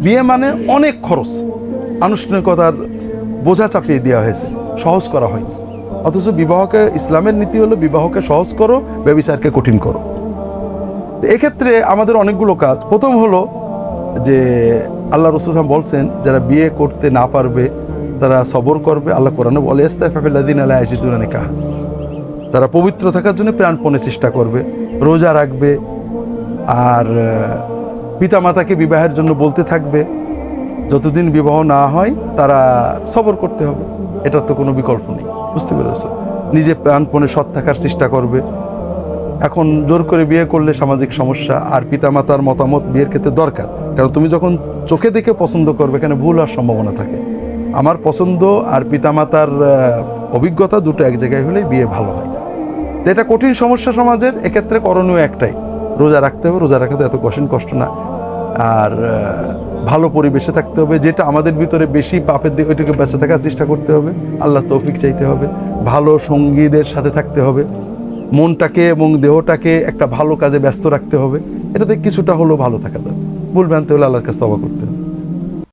বিয়ে মানে অনেক খরচ, আনুষ্ঠানিকতার বোঝা চাপিয়ে দেওয়া হয়েছে, সহজ করা হয়নি। অথচ বিবাহকে, ইসলামের নীতি হলো বিবাহকে সহজ করো, ব্যভিচারকে কঠিন করো। এক্ষেত্রে আমাদের অনেকগুলো কাজ। প্রথম হলো যে আল্লাহ রাসূল বলছেন যারা বিয়ে করতে না পারবে তারা সবর করবে। আল্লাহ কোরআনে বলে ইস্তাগফিরুল্লাযিনা লা ইয়াজিদুনা নিকাহা, তারা পবিত্র থাকার জন্য প্রাণপণে চেষ্টা করবে, রোজা রাখবে, আর পিতামাতাকে বিবাহের জন্য বলতে থাকবে। যতদিন বিবাহ না হয় তারা সবর করতে হবে, এটার তো কোনো বিকল্প নেই। বুঝতে পেরেছ? নিজে প্রাণপণে সৎ থাকার চেষ্টা করবে। এখন জোর করে বিয়ে করলে সামাজিক সমস্যা, আর পিতামাতার মতামত বিয়ের ক্ষেত্রে দরকার। কারণ তুমি যখন চোখে দেখে পছন্দ করবে, এখানে ভুল হওয়ার সম্ভাবনা থাকে। আমার পছন্দ আর পিতামাতার অভিজ্ঞতা দুটো এক জায়গায় হলেই বিয়ে ভালো হয়। তো এটা কঠিন সমস্যা সমাজের। এক্ষেত্রে করণীয় একটাই, রোজা রাখতে হবে। রোজা রাখতে এত কষ্ট না, আর ভালো পরিবেশে থাকতে হবে। যেটা আমাদের ভিতরে বেশি পাপের দিকে, ওইটাকে বেঁচে থাকার চেষ্টা করতে হবে। আল্লাহ তৌফিক চাইতে হবে। ভালো সঙ্গীদের সাথে থাকতে হবে। মনটাকে এবং দেহটাকে একটা ভালো কাজে ব্যস্ত রাখতে হবে। এটাতে কিছুটা হলেও ভালো থাকা যাবে। ভুল ভ্রান্তি হলে আল্লাহর কাছে তওবা করতে হবে।